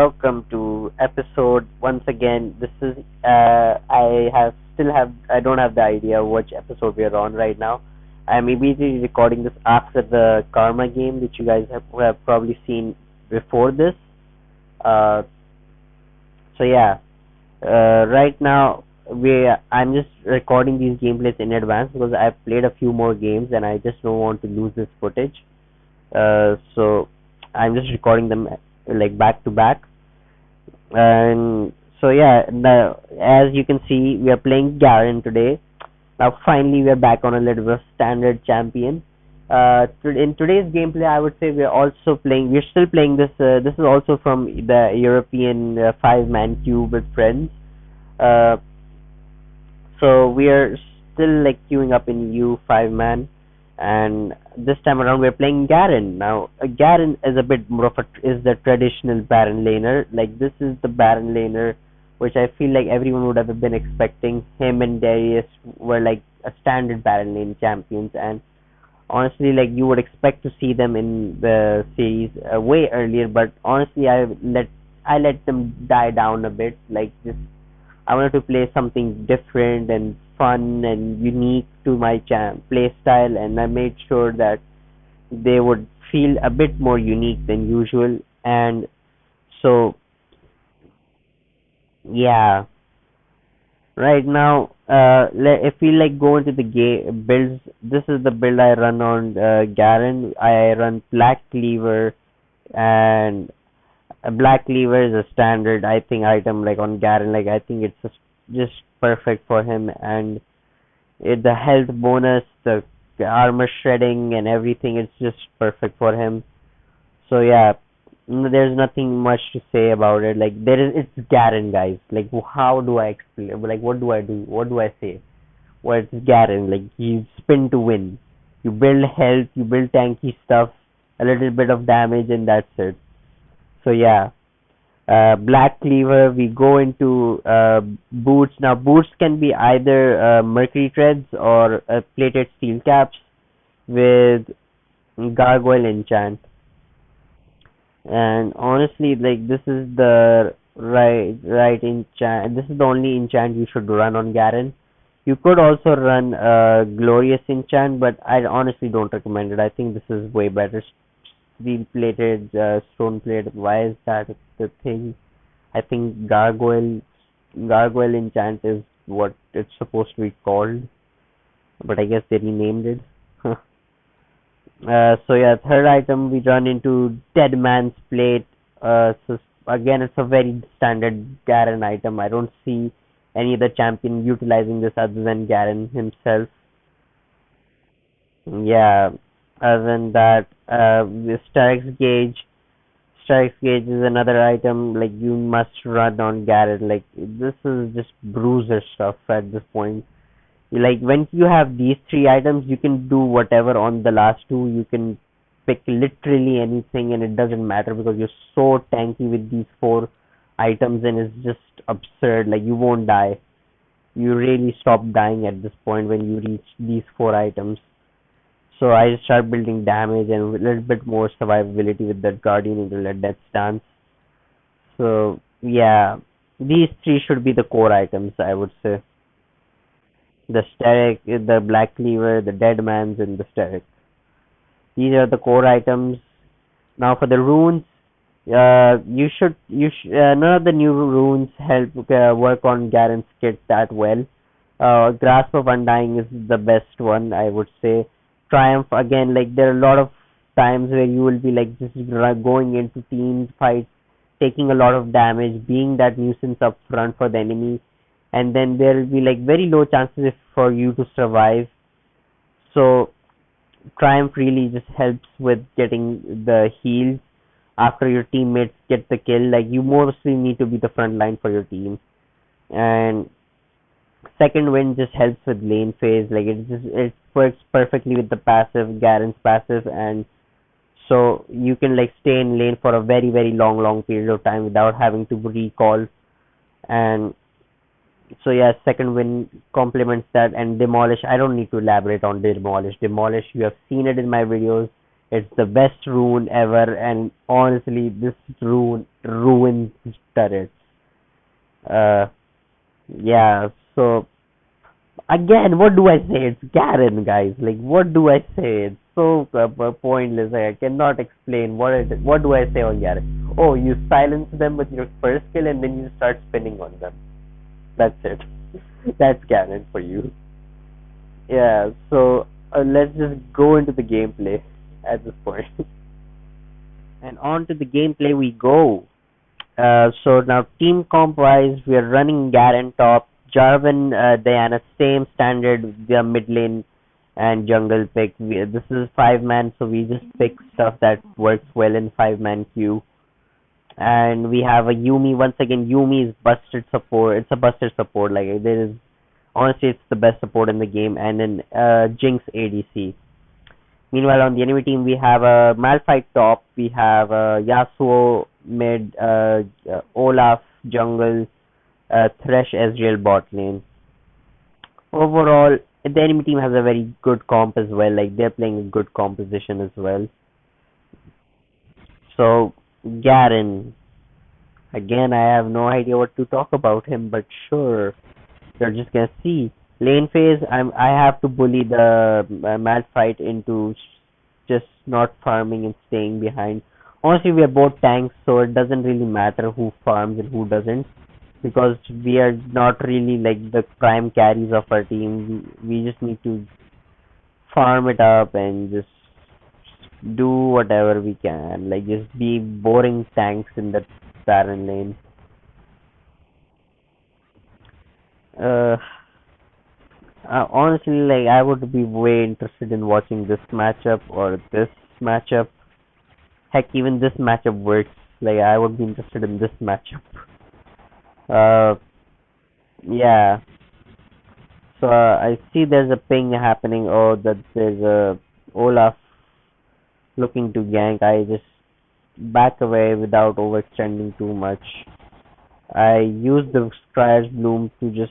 welcome to episode once again. This is I don't have the idea which episode we are on right now. I'm immediately recording this after the Karma game, which you guys have probably seen before this. Uh, so yeah, right now I'm just recording these gameplays in advance because I've played a few more games and I just don't want to lose this footage. So I'm just recording them like back to back. And so yeah, now as you can see, we are playing Garen today. Now finally, we are back on a little bit of standard champion. In today's gameplay, I would say we are also playing. We're still playing this. This is also from the European five-man cube with friends. Uh, so we are still like queuing up in U5 man, and this time around we're playing Garen. Now Garen is a bit more of a is the traditional Baron laner. Like this is the Baron laner, which I feel like everyone would have been expecting. Him and Darius were like a standard Baron lane champions, and honestly, like you would expect to see them in the series way earlier. But honestly, I let them die down a bit. Like just I wanted to play something different and fun and unique to my play style, and I made sure that they would feel a bit more unique than usual. And so, yeah, right now, if we like go into the builds, this is the build I run on Garen. I run Black Cleaver, and a Black Cleaver is a standard, I think, item like on Garen. Like I think it's just perfect for him, and the health bonus, the armor shredding, and everything. It's just perfect for him. So yeah, there's nothing much to say about it. Like it's Garen, guys. Like how do I explain? Like what do I do? What do I say? Well, it's Garen. Like you spin to win. You build health. You build tanky stuff. A little bit of damage, and that's it. So yeah, Black Cleaver, we go into boots. Now, boots can be either mercury treads or plated steel caps with gargoyle enchant. And honestly, like this is the right enchant. This is the only enchant you should run on Garen. You could also run glorious enchant, but I honestly don't recommend it. I think this is way better. Steel plated, stone plated. Why is that the thing? I think gargoyle enchant is what it's supposed to be called, but I guess they renamed it. So yeah, third item we run into Dead Man's Plate. So again, it's a very standard Garen item. I don't see any other champion utilizing this other than Garen himself. Yeah. Other than that, the Stark's Gauge is another item like you must run on Garen. Like this is just bruiser stuff at this point. Like when you have these three items, you can do whatever on the last two. You can pick literally anything, and it doesn't matter because you're so tanky with these four items, and it's just absurd. Like you won't die. You really stop dying at this point when you reach these four items. So I start building damage and a little bit more survivability with that Guardian Angel at Death Stance. So yeah, these three should be the core items, I would say. The Steric, the Black Cleaver, the Dead Man's, and the Steric. These are the core items. Now for the runes, none of the new runes help work on Garen's kit that well. Grasp of Undying is the best one, I would say. Triumph, again, like there are a lot of times where you will be like just going into team fights, taking a lot of damage, being that nuisance up front for the enemy, and then there will be like very low chances for you to survive. So Triumph really just helps with getting the heals after your teammates get the kill. Like you mostly need to be the front line for your team, and second wind just helps with lane phase. Like it works perfectly with the passive, Garen's passive, and so you can like stay in lane for a very long period of time without having to recall. And so yeah, second wind complements that, and demolish. I don't need to elaborate on demolish. Demolish, you have seen it in my videos. It's the best rune ever, and honestly, this rune ruins turrets. Uh, yeah. So again, what do I say? It's Garen, guys. Like, what do I say? It's so pointless. I cannot explain what do I say on Garen. Oh, you silence them with your first kill, and then you start spinning on them. That's it. That's Garen for you. Yeah. So let's just go into the gameplay at this point. And on to the gameplay we go. So now team comp wise, we are running Garen top, Jarvan, Diana, same standard, the mid lane and jungle pick. This is 5 man, so we just pick stuff that works well in 5 man queue. And we have a Yumi. Once again, Yumi is busted support. It's a busted support. Like there is honestly, it's the best support in the game. And then Jinx ADC. Meanwhile, on the enemy team, we have a Malphite top, we have Yasuo mid, Olaf jungle, Thresh Ezreal bot lane. Overall, the enemy team has a very good comp as well. Like they're playing a good composition as well. So Garen, again, I have no idea what to talk about him, but sure, you're just gonna see. Lane phase, I have to bully the Malphite into just not farming and staying behind. Honestly, we are both tanks, so it doesn't really matter who farms and who doesn't, because we are not really like the prime carries of our team. We just need to farm it up and just do whatever we can, like just be boring tanks in the Baron lane. Uh, Honestly, like I would be way interested in watching this matchup or this matchup. Heck, even this matchup works. Like I would be interested in this matchup. Uh, yeah. So I see there's a ping happening. Oh, that there's a Olaf looking to gank. I just back away without overextending too much. I use the Scryer's Bloom to just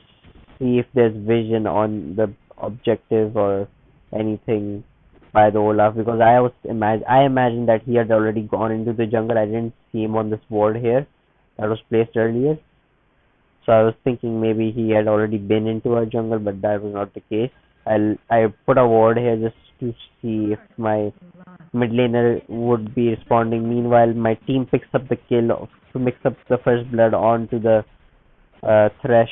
see if there's vision on the objective or anything by the Olaf, because I imagined that he had already gone into the jungle. I didn't see him on this ward here that was placed earlier. So I was thinking maybe he had already been into our jungle, but that was not the case. I put a ward here just to see if my mid laner would be responding. Meanwhile, my team picks up the kill to mix up the first blood onto the Thresh.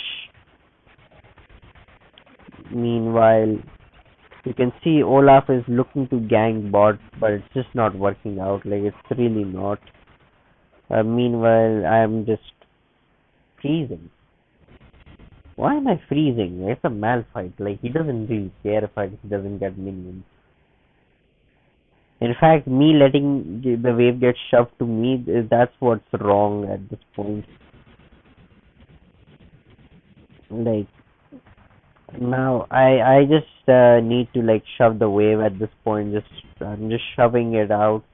Meanwhile, you can see Olaf is looking to gank bot, but it's just not working out. Like it's really not. Meanwhile, I'm just freezing. Why am I freezing? It's a Malphite. Like he doesn't really care if he doesn't get minions. In fact, me letting the wave get shoved to me, that's what's wrong at this point. Like now, I just need to like shove the wave at this point. I'm just shoving it out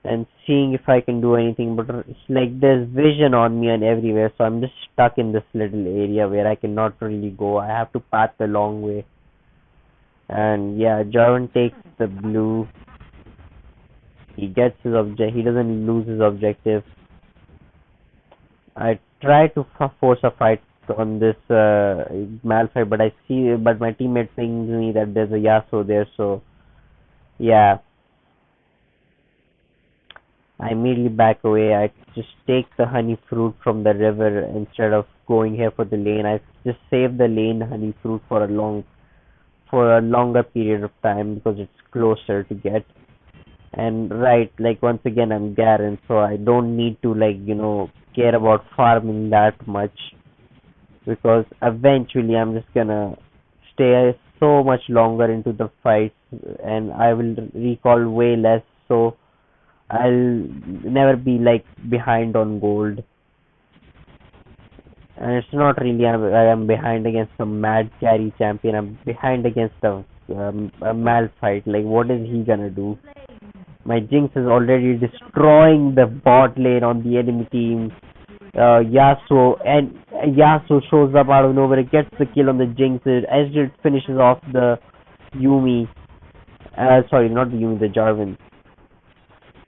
and seeing if I can do anything. But it's like there's vision on me and everywhere, so I'm just stuck in this little area where I cannot really go. I have to path the long way. And yeah, Jarvan takes the blue. He gets his object. He doesn't lose his objective. I try to force a fight on this Malphite, but my teammate pings me that there's a Yasuo there. So yeah, I immediately back away. I just take the honey fruit from the river instead of going here for the lane. I just save the lane honey fruit for a longer period of time because it's closer to get. And right, like once again, I'm Garen, so I don't need to like care about farming that much, because eventually I'm just gonna stay so much longer into the fight and I will recall way less, so I'll never be like behind on gold. And it's not really I'm behind against some mad carry champion. I'm behind against a Malphite. Like what is he gonna do? My Jinx is already destroying the bot lane on the enemy team. Yasuo shows up out of nowhere, gets the kill on the Jinx. Ezreal finishes off the Yumi, Sorry, not the Yumi, the Jarvan.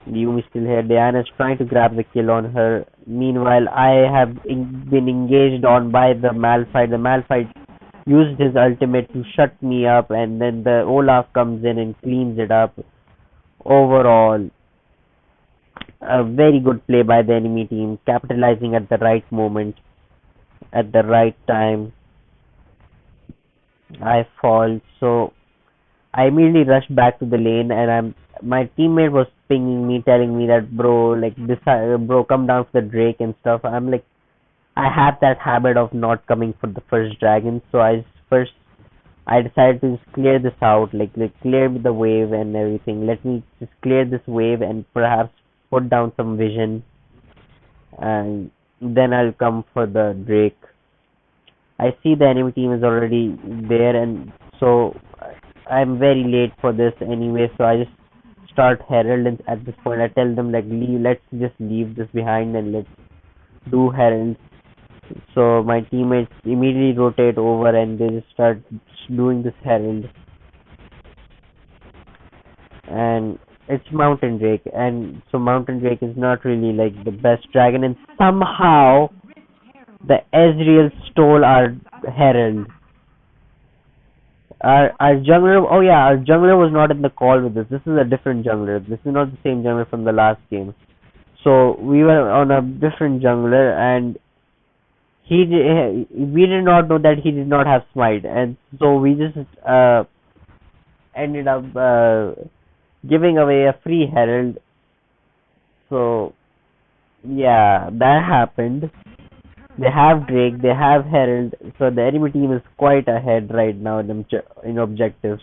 Yumi's still here. Diana's trying to grab the kill on her. Meanwhile, I have been engaged on by the Malphite. The Malphite used his ultimate to shut me up, and then the Olaf comes in and cleans it up. Overall, a very good play by the enemy team, capitalizing at the right moment, at the right time. I fall, so I immediately rushed back to the lane, and my teammate was pinging me, telling me that bro, like this, bro, come down for the Drake and stuff. I'm like, I have that habit of not coming for the first dragon, so I decided to just clear this out, like clear the wave and everything. Let me just clear this wave and perhaps put down some vision, and then I'll come for the Drake. I see the enemy team is already there, and so I'm very late for this anyway. So I just start Herald, and at this point I tell them like, let's just leave this behind and let's do Herald. So my teammates immediately rotate over and they just start doing this Herald, and it's Mountain Drake, and so Mountain Drake is not really like the best dragon, and somehow the Ezreal stole our Herald. Our jungler, oh yeah, our jungler was not in the call with us. This is a different jungler. This is not the same jungler from the last game. So we were on a different jungler, and we did not know that he did not have smite, and so we just ended up giving away a free herald. So yeah, that happened. They have Drake, they have Herald, so the enemy team is quite ahead right now in objectives.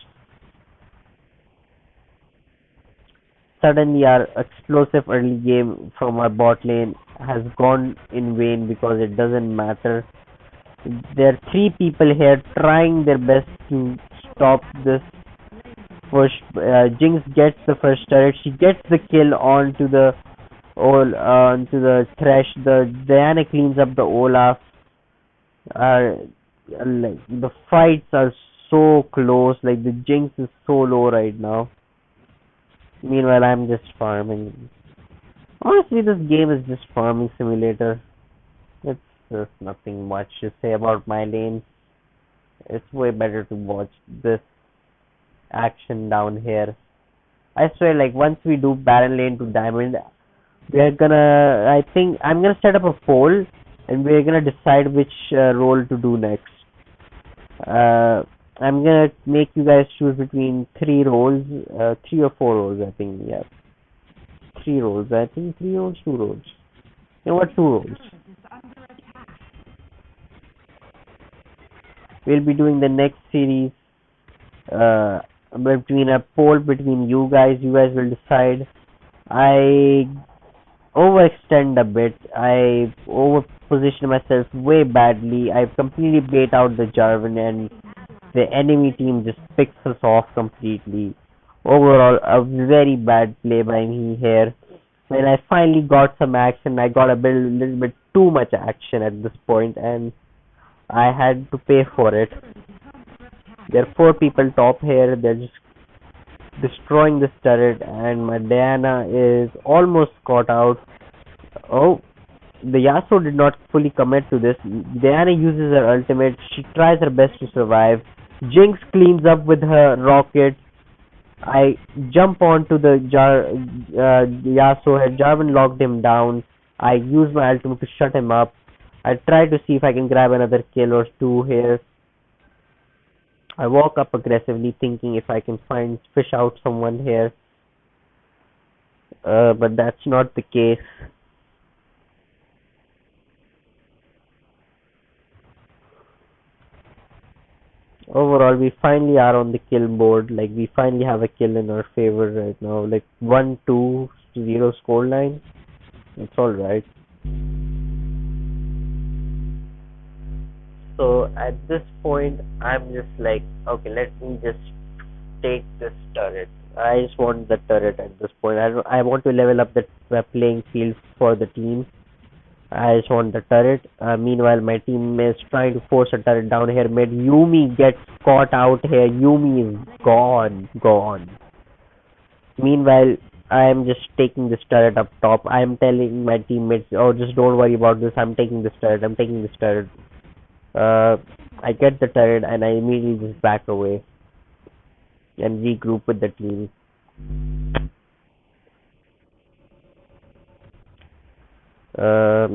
Suddenly, our explosive early game from our bot lane has gone in vain because it doesn't matter. There are three people here trying their best to stop this push. Jinx gets the first turret. She gets the kill onto the Thresh. The Diana cleans up the Olaf. Like the fights are so close. Like the Jinx is so low right now. Meanwhile, I'm just farming. Honestly, this game is just farming simulator. It's just nothing much to say about my lane. It's way better to watch this action down here. I swear, like once we do Baron lane to Diamond, we're gonna. I think I'm gonna set up a poll, and we're gonna decide which role to do next. I'm gonna make you guys choose between three roles, three or four roles. I think, yeah, three roles. I think three roles, two roles. You know what? Two roles. We'll be doing the next series between a poll between you guys. You guys will decide. I overextend a bit. I overposition myself way badly. I completely bait out the Jarvan, and the enemy team just picks us off completely. Overall, a very bad play by me here. When I finally got some action, I got a little bit too much action at this point, and I had to pay for it. There are four people top here. They're just destroying this turret, and my Diana is almost caught out. Oh, the Yasuo did not fully commit to this. Diana uses her ultimate. She tries her best to survive. Jinx cleans up with her rocket. I jump onto the Yasuo. Her Jarvan locked him down. I use my ultimate to shut him up. I try to see if I can grab another kill or two here. I walk up aggressively, thinking if I can fish out someone here. But that's not the case. Overall, we finally are on the kill board. Like, we finally have a kill in our favor right now. Like 1-2-0 scoreline. It's alright. So at this point, I'm just like, okay, let me just take this turret. I just want the turret at this point. I want to level up the playing field for the team. I just want the turret. Meanwhile, my team is trying to force a turret down here mid. Yumi gets caught out here. Yumi is gone. Meanwhile, I am just taking this turret up top. I am telling my teammates, "Oh, just don't worry about this. I'm taking this turret. I'm taking this turret." Uh, I get the turret and I immediately just back away and regroup with the team.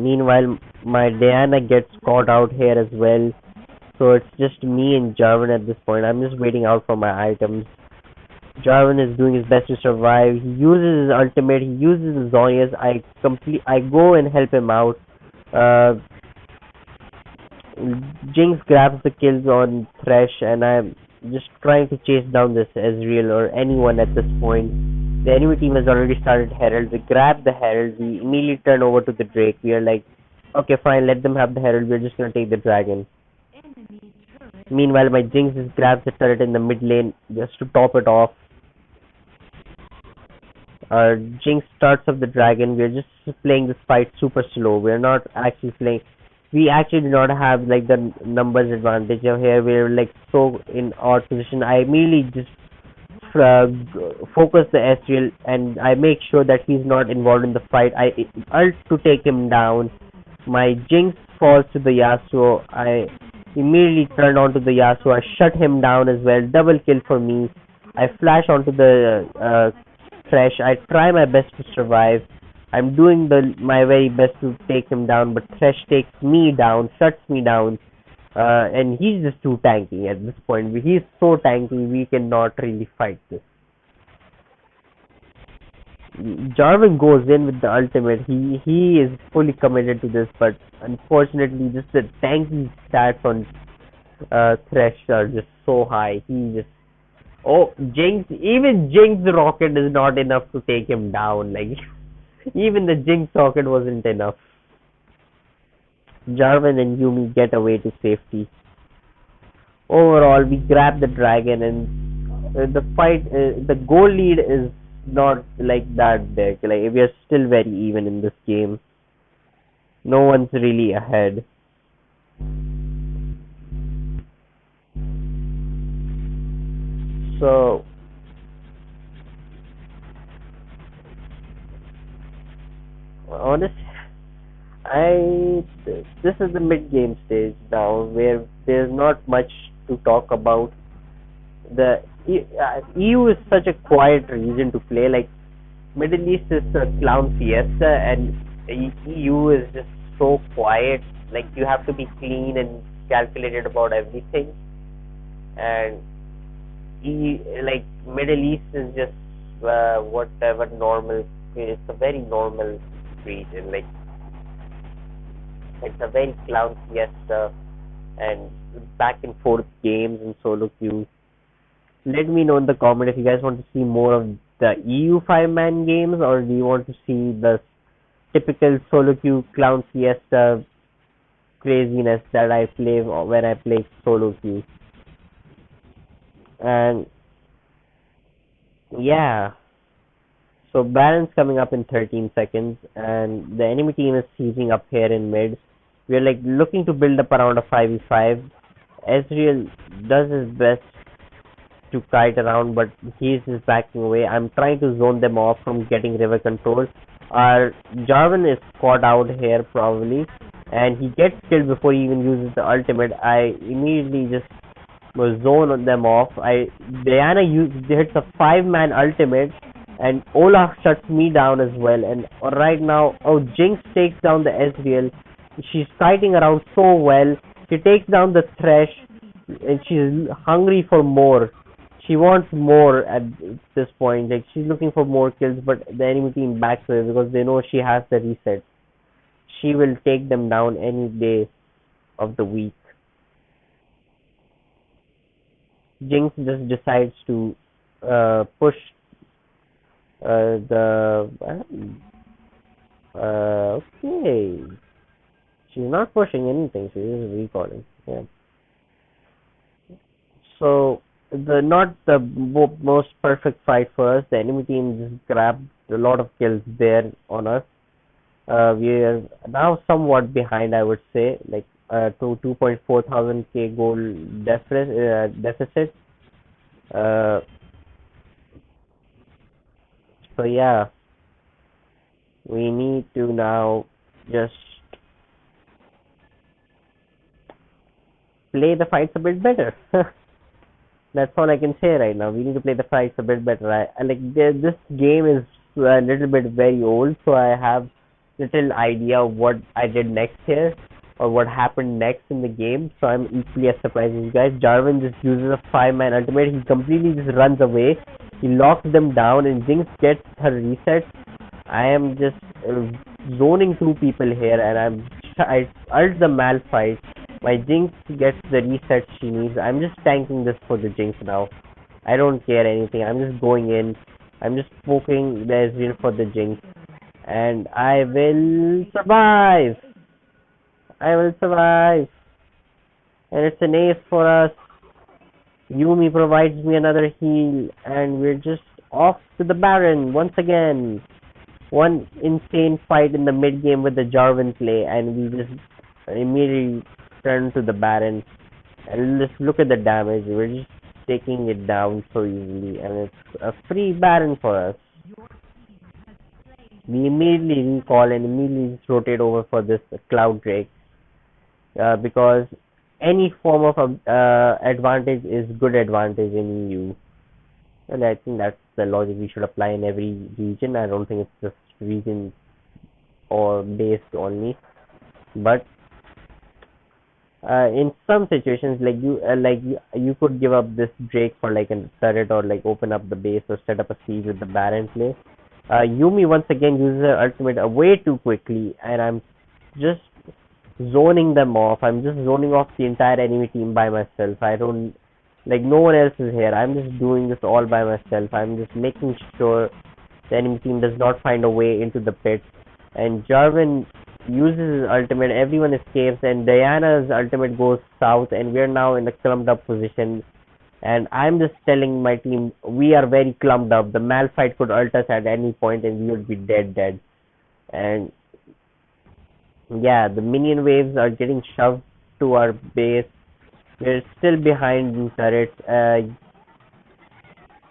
Meanwhile, my Diana gets caught out here as well. So it's just me and Jarvan at this point. I'm just waiting out for my items. Jarvan is doing his best to survive. He uses his ultimate. He uses his Zonias. I go and help him out. Uh, Jinx grabs the kills on Thresh, and I'm just trying to chase down this Ezreal or anyone at this point. The enemy team has already started Herald. We grab the Herald. We immediately turn over to the Drake. We are like, okay, fine, let them have the Herald. We're just gonna take the Dragon. Meanwhile, my Jinx just grabs the turret in the mid lane just to top it off. Jinx starts up the dragon. We're just playing this fight super slow. We're not actually playing. We actually do not have like the numbers advantage of here. We're like so in odd position. I immediately just focus the Ezreal and I make sure that he's not involved in the fight. I ult to take him down. My Jinx falls to the Yasuo. I immediately turn onto the Yasuo. I shut him down as well. Double kill for me. I flash onto the Thresh. I try my best to survive. I'm doing my very best to take him down, but Thresh takes me down, shuts me down, and he's just too tanky at this point. He's so tanky, we cannot really fight this. Jarvan goes in with the ultimate. He is fully committed to this, but unfortunately, just the tanky stats on Thresh are just so high. He just even Jinx rocket is not enough to take him down. Like even the Jinx rocket wasn't enough. Jarvan and Yumi get away to safety. Overall, we grab the dragon and the goal lead is not like that big. Like we are still very even in this game. No one's really ahead. So honestly, this is the mid game stage now where there's not much to talk about. The EU is such a quiet region to play. Like Middle East is a clown fiesta, and EU is just so quiet. Like you have to be clean and calculated about everything, and like Middle East is just whatever normal. It's a very normal region. Like it's a very clown fiesta and back and forth games and solo queues. Let me know in the comment if you guys want to see more of the EU 5-man games or do you want to see the typical solo queue clown fiesta craziness that I play when I play solo queue. And yeah, so Baron's coming up in 13 seconds and the enemy team is seizing up here in mid. We're like looking to build up around a 5v5. Ezreal does his best to kite around, but he's just backing away. I'm trying to zone them off from getting river control. Our Jarvan is caught out here probably, and he gets killed before he even uses the ultimate. I immediately just zone them off. Diana hits a 5-man ultimate, and Olaf shuts me down as well. And right now, Jinx takes down the Ezreal. She's kiting around so well. She takes down the Thresh, and she's hungry for more. She wants more at this point. Like she's looking for more kills, but the enemy team backs away because they know she has the reset. She will take them down any day of the week. Jinx just decides to push the. Okay. She's not pushing anything. She's just recalling. Yeah. So not the most perfect fight for us. The enemy team just grabbed a lot of kills there on us. We are now somewhat behind, I would say, like to 2.4 thousand K goal deficit. So yeah, we need to now just play the fights a bit better. That's all I can say right now. We need to play the fights a bit better. I like this game is a little bit very old, so I have little idea of what I did next here or what happened next in the game. So I'm equally as surprised as you guys. Jarvan just uses a 5-man ultimate. He completely just runs away. He locks them down, and Jinx gets her reset. I am just zoning through people here, and I ult the Malphite. My Jinx gets the reset she needs. I'm just tanking this for the Jinx now. I don't care anything. I'm just going in. I'm just poking the Ezreal for the Jinx, and I will survive. I will survive, and it's an ace for us. Yumi provides me another heal, and we're just off to the Baron once again. One insane fight in the mid game with the Jarvan play, and we just immediately turn to the Baron. And just look at the damage. We're just taking it down so easily, and it's a free Baron for us. We immediately recall and immediately just rotate over for this Cloud Drake because any form of advantage is good advantage in EU. And I think that's the logic we should apply in every region. I don't think it's just region or based only, but in some situations, you could give up this Drake for like a turret or like open up the base or set up a siege with the Baron play. Yumi once again uses her ultimate way too quickly, and I'm just zoning them off. I'm just zoning off the entire enemy team by myself. I don't like no one else is here. I'm just doing this all by myself. I'm just making sure the enemy team does not find a way into the pit. And Jarvan uses his ultimate, everyone escapes, and Diana's ultimate goes south, and we're now in a clumped up position. And I'm just telling my team, we are very clumped up. The Malphite could ult us at any point, and we would be dead. And yeah, the minion waves are getting shoved to our base. We're still behind in turrets.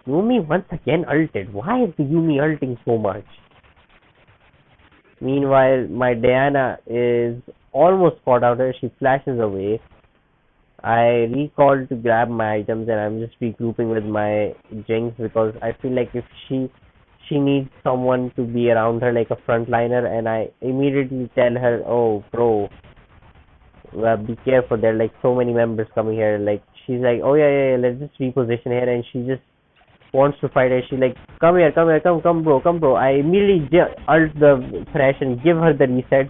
Yumi once again ulted. Why is the Yumi ulting so much? Meanwhile, my Diana is almost caught out her. She flashes away. I recall to grab my items, and I'm just regrouping with my Jinx because I feel like if she needs someone to be around her like a frontliner, and I immediately tell her, "Oh, bro, be careful. There are like so many members coming here." Like she's like, "Oh yeah, let's just reposition here," and she just wants to fight her. She's like, come here, come, bro. I immediately ult the Thresh and give her the reset.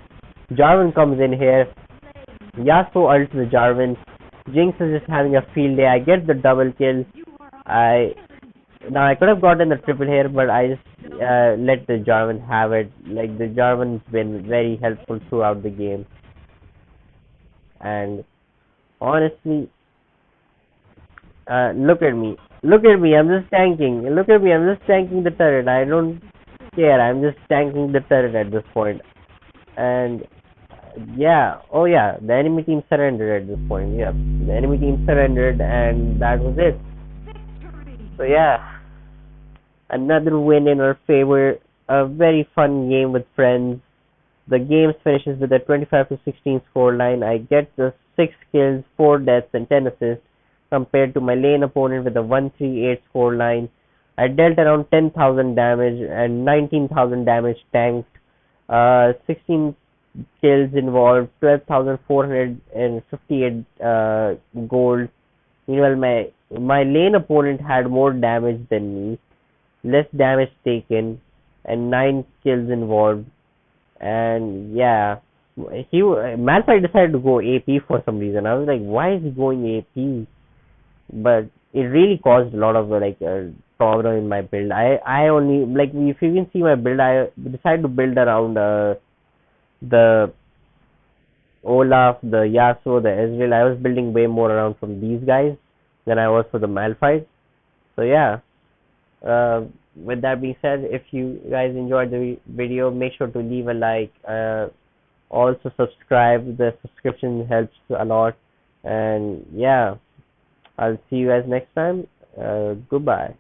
Jarvan comes in here. Yasuo ults the Jarvan. Jinx is just having a field day. I get the double kill. I could have gotten the triple here, but I just let the Jarvan have it. Like the Jarvan's been very helpful throughout the game, and honestly, look at me. I'm just tanking. Look at me. I'm just tanking the turret. I don't care. I'm just tanking the turret at this point. And yeah, oh yeah, the enemy team surrendered at this point. Yeah, the enemy team surrendered, and that was it. So yeah, another win in our favor. A very fun game with friends. The game finishes with a 25-16 scoreline. I get the 6 kills, 4 deaths, and 10 assists compared to my lane opponent with a 138 scoreline. I dealt around 10,000 damage and 19,000 damage tanked. 16 kills involved, 12,458 gold. Meanwhile, my lane opponent had more damage than me, less damage taken, and 9 kills involved. And yeah, Malphite decided to go AP for some reason. I was like, why is he going AP? But it really caused a lot of problem in my build. I only like if you can see my build, I decided to build around the Olaf, the Yasuo, the Ezreal. I was building way more around from these guys than I was for the Malphite. So yeah. With that being said, if you guys enjoyed the video, make sure to leave a like. Also subscribe. The subscription helps a lot. And yeah, I'll see you guys next time. Goodbye.